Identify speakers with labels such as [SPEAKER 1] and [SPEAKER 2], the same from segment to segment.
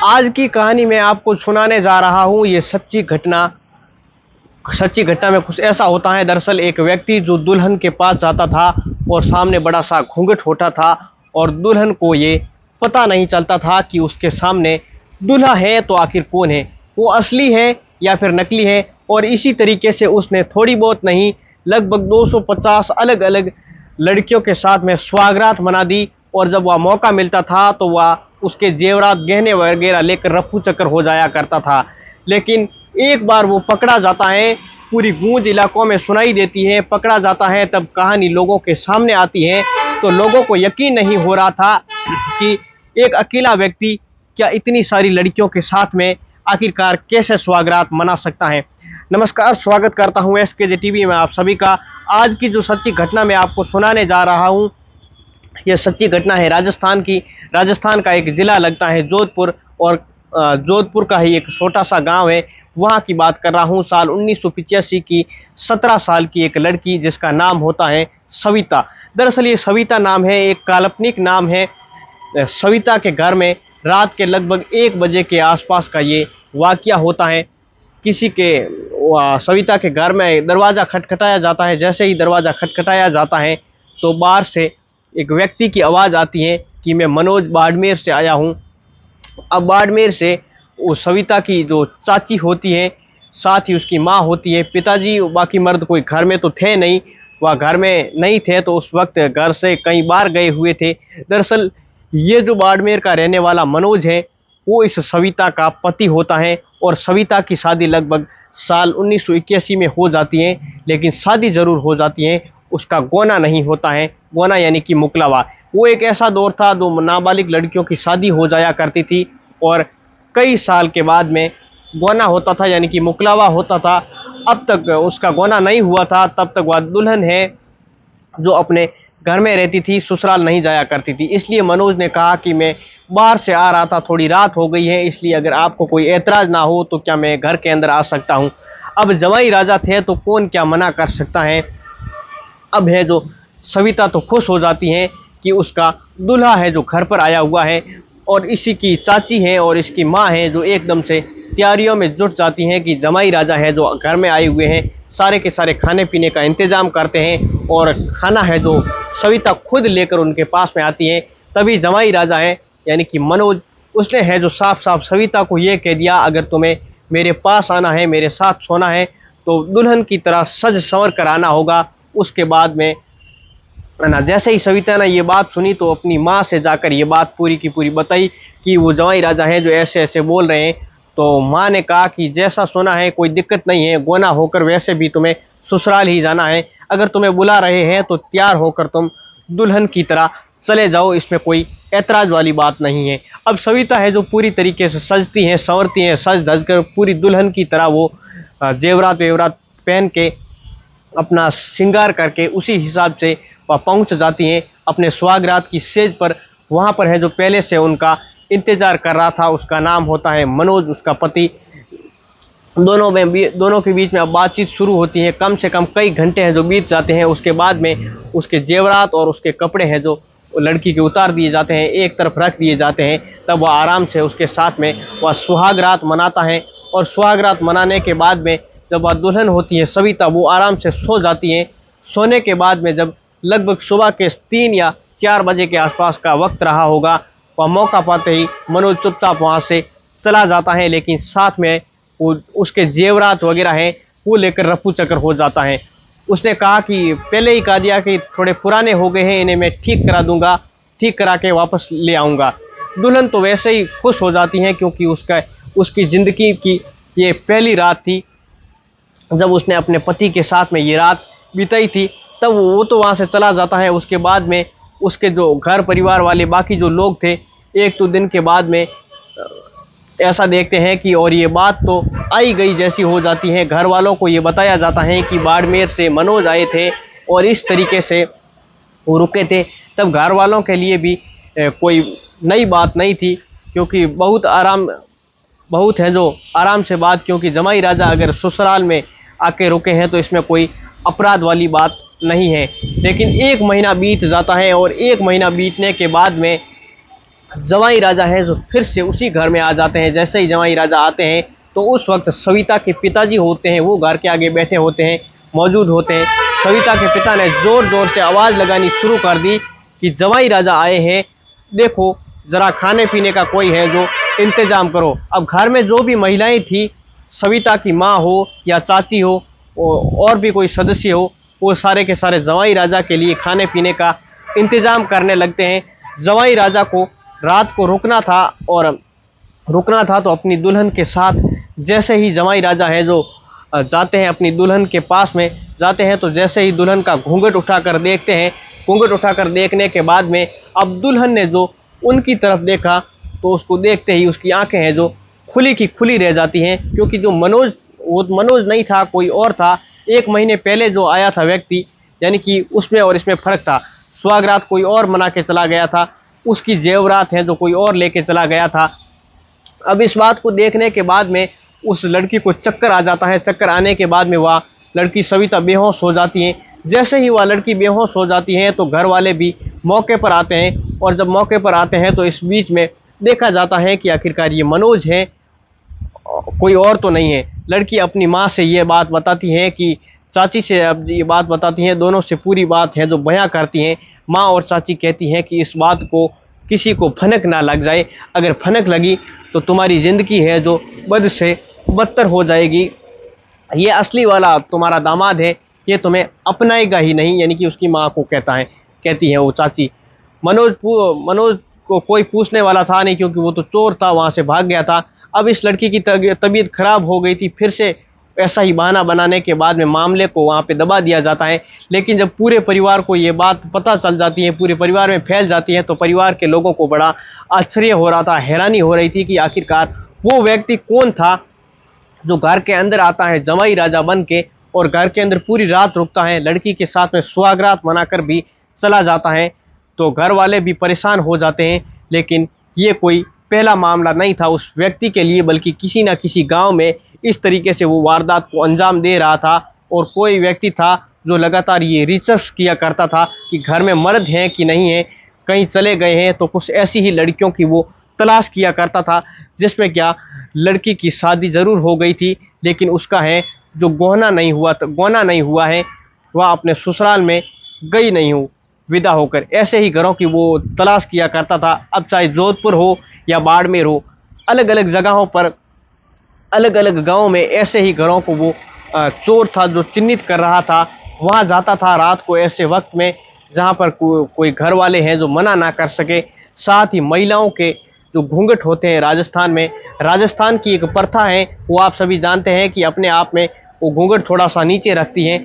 [SPEAKER 1] आज की कहानी मैं आपको सुनाने जा रहा हूँ। ये सच्ची घटना में कुछ ऐसा होता है। दरअसल एक व्यक्ति जो दुल्हन के पास जाता था और सामने बड़ा सा घूंघट होता था और दुल्हन को ये पता नहीं चलता था कि उसके सामने दूल्हा है तो आखिर कौन है, वो असली है या फिर नकली है। और इसी तरीके से उसने थोड़ी बहुत नहीं, लगभग 250 अलग अलग लड़कियों के साथ में सुहागरात मना दी। और जब वह मौका मिलता था तो वह उसके जेवरात गहने वगैरह लेकर रफू चक्कर हो जाया करता था। लेकिन एक बार वो पकड़ा जाता है, पूरी गूंज इलाकों में सुनाई देती है, पकड़ा जाता है, तब कहानी लोगों के सामने आती है तो लोगों को यकीन नहीं हो रहा था कि एक अकेला व्यक्ति क्या इतनी सारी लड़कियों के साथ में आखिरकार कैसे सुहागरात मना सकता है। नमस्कार, स्वागत करता हूँ एसकेजे टीवी में आप सभी का। आज की जो सच्ची घटना मैं आपको सुनाने जा रहा हूँ, यह सच्ची घटना है राजस्थान की। राजस्थान का एक ज़िला लगता है जोधपुर, और जोधपुर का ही एक छोटा सा गांव है, वहां की बात कर रहा हूं। साल 1985 की 17 साल की एक लड़की जिसका नाम होता है सविता। दरअसल ये सविता नाम है, एक काल्पनिक नाम है। सविता के घर में रात के लगभग 1 बजे के आसपास का ये वाकया होता है। सविता के घर में दरवाज़ा खटखटाया जाता है। जैसे ही दरवाज़ा खटखटाया जाता है तो बाहर से एक व्यक्ति की आवाज़ आती है कि मैं मनोज बाड़मेर से आया हूँ। अब बाड़मेर से वो सविता की जो चाची होती है, साथ ही उसकी माँ होती है, पिताजी बाकी मर्द कोई घर में तो थे नहीं, वह घर में नहीं थे तो उस वक्त घर से कई बार गए हुए थे। दरअसल ये जो बाड़मेर का रहने वाला मनोज है वो इस सविता का पति होता है, और सविता की शादी लगभग साल 1981 में हो जाती है। लेकिन शादी ज़रूर हो जाती है, उसका गोना नहीं होता है। गोना यानी कि मुकलावा। वो एक ऐसा दौर था जो नाबालिग लड़कियों की शादी हो जाया करती थी और कई साल के बाद में गोना होता था, यानी कि मुकलावा होता था। अब तक उसका गोना नहीं हुआ था, तब तक वह दुल्हन है जो अपने घर में रहती थी, ससुराल नहीं जाया करती थी। इसलिए मनोज ने कहा कि मैं बाहर से आ रहा था, थोड़ी रात हो गई है, इसलिए अगर आपको कोई एतराज़ ना हो तो क्या मैं घर के अंदर आ सकता हूँ। अब जवाई राजा थे तो कौन क्या मना कर सकता है। अब है जो सविता तो खुश हो जाती हैं कि उसका दूल्हा है जो घर पर आया हुआ है, और इसी की चाची है और इसकी माँ है जो एकदम से तैयारियों में जुट जाती हैं कि जमाई राजा है जो घर में आए हुए हैं, सारे के सारे खाने पीने का इंतज़ाम करते हैं। और खाना है जो सविता खुद लेकर उनके पास में आती है। तभी जमाई राजा है यानी कि मनोज, उसने है जो साफ साफ सविता को ये कह दिया, अगर तुम्हें मेरे पास आना है, मेरे साथ सोना है तो दुल्हन की तरह सज संवर कर आना होगा। उसके बाद में ना, जैसे ही सविता ने ये बात सुनी तो अपनी माँ से जाकर ये बात पूरी की पूरी बताई कि वो जवाई राजा हैं जो ऐसे ऐसे बोल रहे हैं। तो माँ ने कहा कि जैसा सुना है कोई दिक्कत नहीं है, गोना होकर वैसे भी तुम्हें ससुराल ही जाना है, अगर तुम्हें बुला रहे हैं तो तैयार होकर तुम दुल्हन की तरह चले जाओ, इसमें कोई ऐतराज़ वाली बात नहीं है। अब सविता है जो पूरी तरीके से सजती हैं, संवरती हैं, सज धज कर पूरी दुल्हन की तरह वो जेवरात वेवरात पहन के अपना श्रृंगार करके उसी हिसाब से वह पहुंच जाती हैं अपने सुहागरात की सेज पर। वहां पर है जो पहले से उनका इंतजार कर रहा था, उसका नाम होता है मनोज, उसका पति। दोनों के बीच में अब बातचीत शुरू होती है। कम से कम कई घंटे हैं जो बीत जाते हैं। उसके बाद में उसके जेवरात और उसके कपड़े हैं जो लड़की के उतार दिए जाते हैं, एक तरफ रख दिए जाते हैं। तब वह आराम से उसके साथ में वह सुहागरात मनाता है, और सुहागरात मनाने के बाद में जब वह दुल्हन होती है सविता, वो आराम से सो जाती है। सोने के बाद में जब लगभग सुबह के 3 या 4 बजे के आसपास का वक्त रहा होगा, वह मौका पाते ही मनोज चुपचाप वहाँ से चला जाता है। लेकिन साथ में वो उसके जेवरात वगैरह हैं वो लेकर रफू चक्कर हो जाता है। उसने कहा कि पहले ही कह दिया कि थोड़े पुराने हो गए हैं, इन्हें मैं ठीक करा दूंगा, ठीक करा के वापस ले आऊँगा। दुल्हन तो वैसे ही खुश हो जाती हैं क्योंकि उसकी ज़िंदगी की ये पहली रात थी जब उसने अपने पति के साथ में ये रात बिताई थी। तब वो तो वहाँ से चला जाता है। उसके बाद में उसके जो घर परिवार वाले बाकी जो लोग थे, 1-2 दिन के बाद में ऐसा देखते हैं कि और ये बात तो आई गई जैसी हो जाती है। घर वालों को ये बताया जाता है कि बाड़मेर से मनोज आए थे और इस तरीके से वो रुके थे। तब घर वालों के लिए भी कोई नई बात नहीं थी, क्योंकि बहुत है जो आराम से बात, क्योंकि जमाई राजा अगर ससुराल में आके रुके हैं तो इसमें कोई अपराध वाली बात नहीं है। लेकिन 1 महीना बीत जाता है, और 1 महीना बीतने के बाद में जवाई राजा हैं जो फिर से उसी घर में आ जाते हैं। जैसे ही जवाई राजा आते हैं तो उस वक्त सविता के पिताजी होते हैं, वो घर के आगे बैठे होते हैं, मौजूद होते हैं। सविता के पिता ने ज़ोर ज़ोर से आवाज़ लगानी शुरू कर दी कि जवाई राजा आए हैं, देखो ज़रा खाने पीने का कोई है जो इंतज़ाम करो। अब घर में जो भी महिलाएं थी, सविता की माँ हो या चाची हो और भी कोई सदस्य हो, वो सारे के सारे जवाई राजा के लिए खाने पीने का इंतज़ाम करने लगते हैं। जवाई राजा को रात को रुकना था तो अपनी दुल्हन के साथ जैसे ही जवाई राजा है जो जाते हैं अपनी दुल्हन के पास में जाते हैं, तो जैसे ही दुल्हन का घूंघट उठाकर देखते हैं, घूंघट उठाकर देखने के बाद में अब दुल्हन ने जो उनकी तरफ देखा तो उसको देखते ही उसकी आंखें हैं जो खुली की खुली रह जाती हैं, क्योंकि जो मनोज, वो मनोज नहीं था, कोई और था। 1 महीने पहले जो आया था व्यक्ति, यानी कि उसमें और इसमें फ़र्क था। सुहागरात कोई और मना के चला गया था, उसकी जेवरात हैं जो कोई और लेके चला गया था। अब इस बात को देखने के बाद में उस लड़की को चक्कर आ जाता है। चक्कर आने के बाद में वह लड़की सविता बेहोश हो जाती है। जैसे ही वह लड़की बेहोश हो जाती है तो घर वाले भी मौके पर आते हैं, और जब मौके पर आते हैं तो इस बीच में देखा जाता है कि आखिरकार ये मनोज है, कोई और तो नहीं है। लड़की अपनी माँ से ये बात बताती है कि चाची से अब ये बात बताती हैं, दोनों से पूरी बात है जो बयां करती हैं। माँ और चाची कहती हैं कि इस बात को किसी को भनक ना लग जाए, अगर भनक लगी तो तुम्हारी ज़िंदगी है जो बद से बदतर हो जाएगी। ये असली वाला तुम्हारा दामाद है, ये तुम्हें अपनाएगा ही नहीं, यानी कि उसकी माँ को कहती है वो चाची। मनोज को कोई पूछने वाला था नहीं, क्योंकि वो तो चोर था, वहाँ से भाग गया था। अब इस लड़की की तबीयत खराब हो गई थी, फिर से ऐसा ही बहाना बनाने के बाद में मामले को वहाँ पे दबा दिया जाता है। लेकिन जब पूरे परिवार को ये बात पता चल जाती है, पूरे परिवार में फैल जाती है, तो परिवार के लोगों को बड़ा आश्चर्य हो रहा था, हैरानी हो रही थी कि आखिरकार वो व्यक्ति कौन था जो घर के अंदर आता है जवाई राजा बन के, और घर के अंदर पूरी रात रुकता है, लड़की के साथ में सुहागरात मनाकर भी चला जाता है। तो घर वाले भी परेशान हो जाते हैं। लेकिन ये कोई पहला मामला नहीं था उस व्यक्ति के लिए, बल्कि किसी न किसी गांव में इस तरीके से वो वारदात को अंजाम दे रहा था। और कोई व्यक्ति था जो लगातार ये रिसर्च किया करता था कि घर में मर्द हैं कि नहीं है, कहीं चले गए हैं, तो कुछ ऐसी ही लड़कियों की वो तलाश किया करता था, जिसमें क्या लड़की की शादी ज़रूर हो गई थी, लेकिन उसका है जो गौना नहीं हुआ है, वह अपने ससुराल में गई नहीं हो विदा होकर। ऐसे ही घरों की वो तलाश किया करता था। अब चाहे जोधपुर हो या बाड़मेर हो, अलग अलग जगहों पर, अलग अलग गाँव में ऐसे ही घरों को वो चोर था जो चिन्हित कर रहा था। वहाँ जाता था रात को ऐसे वक्त में जहाँ पर कोई घर वाले हैं जो मना ना कर सके। साथ ही महिलाओं के जो घूंघट होते हैं राजस्थान की एक प्रथा है, वो आप सभी जानते हैं कि अपने आप में वो घूंघट थोड़ा सा नीचे रखती हैं।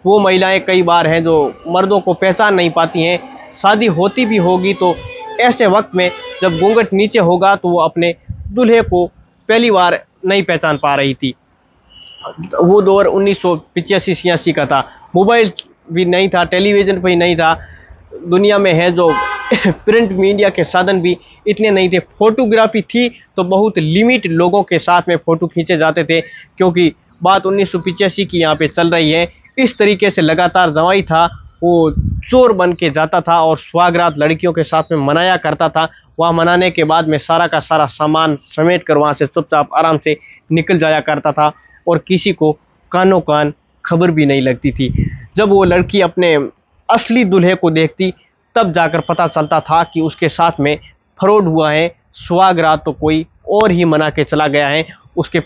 [SPEAKER 1] वो महिलाएं कई बार हैं जो मर्दों को पहचान नहीं पाती हैं। शादी होती भी होगी तो ऐसे वक्त में जब घूंघट नीचे होगा तो वो अपने दूल्हे को पहली बार नहीं पहचान पा रही थी। वो दौर 1985-86 का था। मोबाइल भी नहीं था, टेलीविज़न भी नहीं था, दुनिया में है जो प्रिंट मीडिया के साधन भी इतने नहीं थे। फोटोग्राफी थी तो बहुत लिमिट लोगों के साथ में फ़ोटो खींचे जाते थे, क्योंकि बात 1985 की यहाँ पे चल रही है। इस तरीके से लगातार जवाई था वो चोर बन के जाता था और सुहागरात लड़कियों के साथ में मनाया करता था। वहाँ मनाने के बाद में सारा का सारा सामान समेट कर वहाँ से चुपचाप आराम से निकल जाया करता था, और किसी को कानों कान खबर भी नहीं लगती थी। जब वो लड़की अपने असली दूल्हे को देखती तब जाकर पता चलता था कि उसके साथ में फ्रॉड हुआ है। सुहागरात तो कोई और ही मना के चला गया है, उसके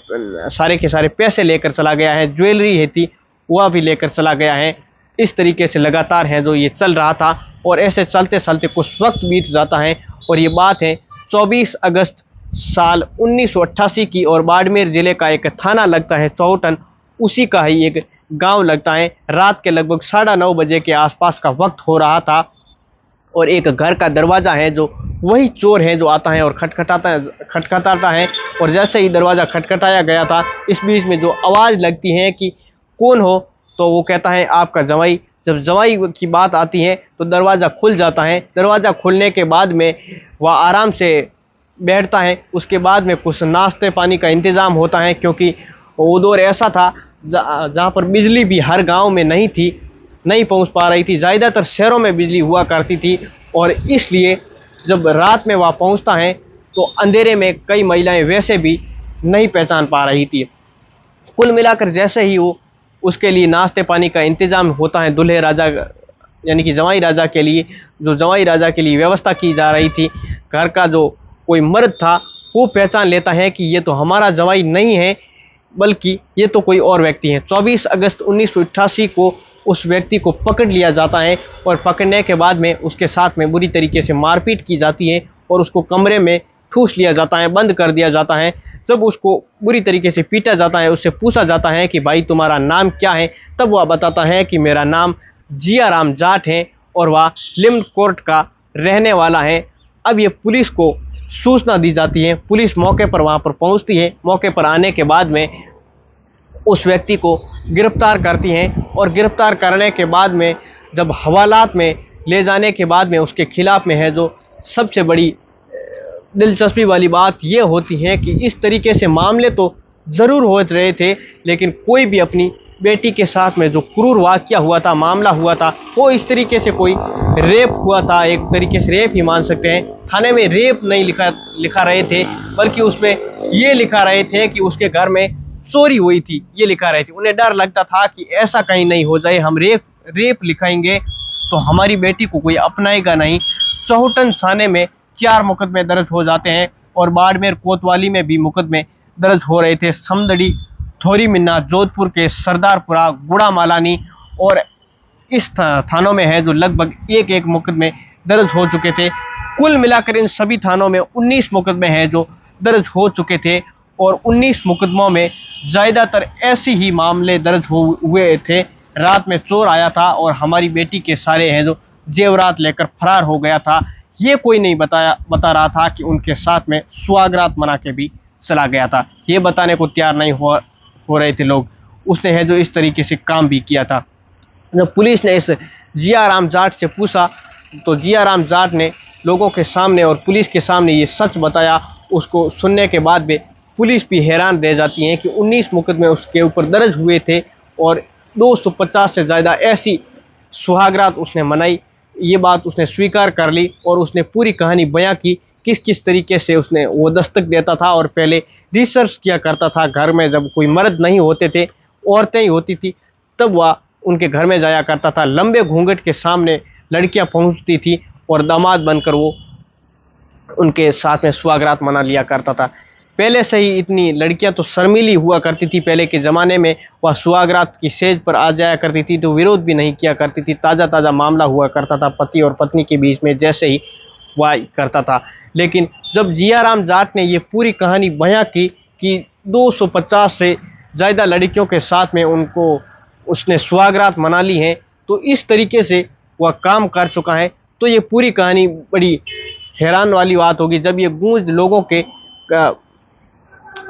[SPEAKER 1] सारे के सारे पैसे लेकर चला गया है, ज्वेलरी है थी वह भी लेकर चला गया है। इस तरीके से लगातार है जो ये चल रहा था, और ऐसे चलते चलते कुछ वक्त बीत जाता है। और ये बात है 24 अगस्त साल 1988 की, और बाड़मेर ज़िले का एक थाना लगता है चौटन, उसी का ही एक गांव लगता है। रात के लगभग 9:30 बजे के आसपास का वक्त हो रहा था, और एक घर का दरवाज़ा है जो वही चोर है जो आता है और खटखटाता है। और जैसे ही दरवाज़ा खटखटाया गया था, इस बीच में जो आवाज़ लगती है कि कौन हो, तो वो कहता है आपका जवाई। जब जवाई की बात आती है तो दरवाज़ा खुल जाता है। दरवाज़ा खुलने के बाद में वह आराम से बैठता है। उसके बाद में कुछ नाश्ते पानी का इंतज़ाम होता है, क्योंकि वो दौर ऐसा था जहाँ पर बिजली भी हर गांव में नहीं पहुँच पा रही थी। ज़्यादातर शहरों में बिजली हुआ करती थी, और इसलिए जब रात में वह पहुंचता है तो अंधेरे में कई महिलाएं वैसे भी नहीं पहचान पा रही थी। कुल मिलाकर जैसे ही वो उसके लिए नाश्ते पानी का इंतजाम होता है, दूल्हे राजा यानी कि जवाई राजा के लिए, जो जवाई राजा के लिए व्यवस्था की जा रही थी, घर का जो कोई मर्द था वो पहचान लेता है कि ये तो हमारा जवाई नहीं है, बल्कि ये तो कोई और व्यक्ति है। 24 अगस्त 1988 को उस व्यक्ति को पकड़ लिया जाता है और पकड़ने के बाद में उसके साथ में बुरी तरीके से मारपीट की जाती है और उसको कमरे में ठूस लिया जाता है, बंद कर दिया जाता है। जब उसको बुरी तरीके से पीटा जाता है, उससे पूछा जाता है कि भाई तुम्हारा नाम क्या है, तब वह बताता है कि मेरा नाम जियाराम जाट है और वह लिम्न कोर्ट का रहने वाला है। अब ये पुलिस को सूचना दी जाती है, पुलिस मौके पर वहाँ पर पहुँचती है। मौके पर आने के बाद में उस व्यक्ति को गिरफ्तार करती हैं और गिरफ्तार करने के बाद में जब हवालात में ले जाने के बाद में उसके खिलाफ में है जो सबसे बड़ी दिलचस्पी वाली बात ये होती है कि इस तरीके से मामले तो ज़रूर हो रहे थे, लेकिन कोई भी अपनी बेटी के साथ में जो क्रूर वाक़या हुआ था, मामला हुआ था, वो इस तरीके से कोई रेप हुआ था, एक तरीके से रेप ही मान सकते हैं। थाने में रेप नहीं लिखा रहे थे, बल्कि उसमें ये लिखा रहे थे कि उसके घर में चोरी हुई थी, ये लिखा रहे थे। उन्हें डर लगता था कि ऐसा कहीं नहीं हो जाए, हम रेप लिखाएंगे तो हमारी बेटी को कोई अपनाएगा नहीं। चौहटन थाने में 4 मुकदमे दर्ज हो जाते हैं और बाड़मेर कोतवाली में भी मुकदमे दर्ज हो रहे थे। समदड़ी, थोरी मिन्ना, जोधपुर के सरदारपुरा, गुड़ा मालानी और इस थानों में है जो लगभग एक मुकदमे दर्ज हो चुके थे। कुल मिलाकर इन सभी थानों में 19 मुकदमे हैं जो दर्ज हो चुके थे और 19 मुकदमों में ज़्यादातर ऐसे ही मामले दर्ज हुए थे। रात में चोर आया था और हमारी बेटी के सारे हैं जो जेवरात लेकर फरार हो गया था। ये कोई नहीं बता रहा था कि उनके साथ में सुहागरात मना के भी चला गया था। ये बताने को तैयार नहीं हो रहे थे लोग। उसने है जो इस तरीके से काम भी किया था। जब पुलिस ने इस जियाराम जाट से पूछा तो जियाराम जाट ने लोगों के सामने और पुलिस के सामने ये सच बताया। उसको सुनने के बाद भी पुलिस भी हैरान रह जाती है कि 19 मुकदमे उसके ऊपर दर्ज हुए थे और 250 से ज़्यादा ऐसी सुहागरात उसने मनाई। ये बात उसने स्वीकार कर ली और उसने पूरी कहानी बयां की, किस किस तरीके से उसने वो दस्तक देता था और पहले रिसर्च किया करता था। घर में जब कोई मर्द नहीं होते थे, औरतें ही होती थी, तब वह उनके घर में जाया करता था। लंबे घूंघट के सामने लड़कियां पहुंचती थी और दामाद बनकर वो उनके साथ में सुहागरात मना लिया करता था। पहले से ही इतनी लड़कियां तो शर्मीली हुआ करती थी पहले के ज़माने में। वह सुहागरात की सेज पर आ जाया करती थी तो विरोध भी नहीं किया करती थी। ताज़ा मामला हुआ करता था पति और पत्नी के बीच में, जैसे ही वह करता था। लेकिन जब जियाराम जाट ने ये पूरी कहानी बयां की कि 250 से ज़्यादा लड़कियों के साथ में उसने सुहागरात मना ली हैं, तो इस तरीके से वह काम कर चुका है, तो ये पूरी कहानी बड़ी हैरान वाली बात होगी। जब ये गूंज लोगों के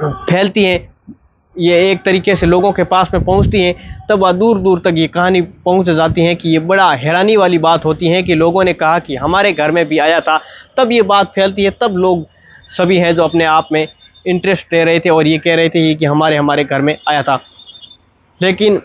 [SPEAKER 1] फैलती हैं, ये एक तरीके से लोगों के पास में पहुंचती हैं, तब वह दूर दूर तक ये कहानी पहुंच जाती है कि ये बड़ा हैरानी वाली बात होती है कि लोगों ने कहा कि हमारे घर में भी आया था। तब ये बात फैलती है, तब लोग सभी हैं जो अपने आप में इंटरेस्ट ले रहे थे और ये कह रहे थे कि हमारे घर में आया था। लेकिन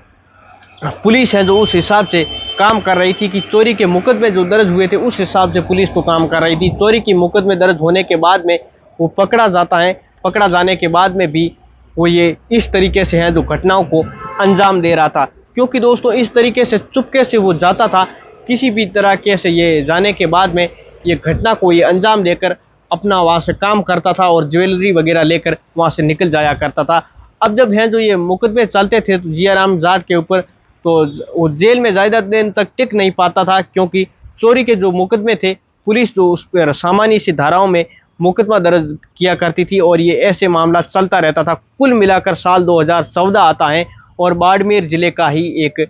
[SPEAKER 1] पुलिस है जो उस हिसाब से काम कर रही थी कि चोरी के मुकदमे जो दर्ज हुए थे उस हिसाब से पुलिस को काम कर रही थी। चोरी के मुकदमे दर्ज होने के बाद में वो पकड़ा जाता है। पकड़ा जाने के बाद में भी वो ये इस तरीके से है जो घटनाओं को अंजाम दे रहा था, क्योंकि दोस्तों इस तरीके से चुपके से वो जाता था। किसी भी तरह के से ये जाने के बाद में ये घटना को ये अंजाम देकर अपना वहाँ से काम करता था और ज्वेलरी वगैरह लेकर वहाँ से निकल जाया करता था। अब जब हैं जो ये मुकदमे चलते थे तो जियाराम जाट के ऊपर, तो वो जेल में ज़्यादा दिन तक टिक नहीं पाता था, क्योंकि चोरी के जो मुकदमे थे पुलिस जो उस पर सामान्य सी धाराओं में मुकदमा दर्ज किया करती थी और ये ऐसे मामला चलता रहता था। कुल मिलाकर साल 2014 आता है और बाड़मेर ज़िले का ही एक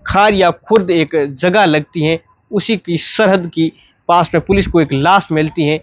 [SPEAKER 1] खार या खुर्द एक जगह लगती है, उसी की सरहद की पास में पुलिस को एक लाश मिलती है।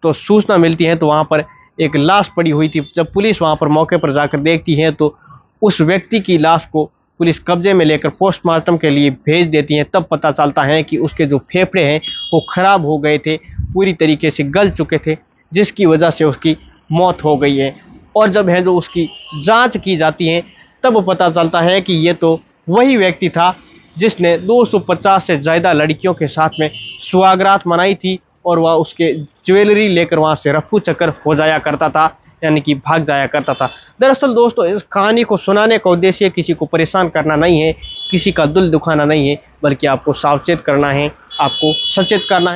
[SPEAKER 1] तो सूचना मिलती है तो वहाँ पर एक लाश पड़ी हुई थी। जब पुलिस वहाँ पर मौके पर जाकर देखती है तो उस व्यक्ति की लाश को पुलिस कब्जे में लेकर पोस्टमार्टम के लिए भेज देती है। तब पता चलता है कि उसके जो फेफड़े हैं वो खराब हो गए थे, पूरी तरीके से गल चुके थे, जिसकी वजह से उसकी मौत हो गई है। और जब है जो उसकी जांच की जाती है तब पता चलता है कि ये तो वही व्यक्ति था जिसने 250 से ज़्यादा लड़कियों के साथ में सुहागरात मनाई थी और वह उसके ज्वेलरी लेकर वहाँ से रफू चक्कर हो जाया करता था, यानी कि भाग जाया करता था। दरअसल दोस्तों, इस कहानी को सुनाने का उद्देश्य किसी को परेशान करना नहीं है, किसी का दिल दुखाना नहीं है, बल्कि आपको सावचेत करना है, आपको सचेत करना है।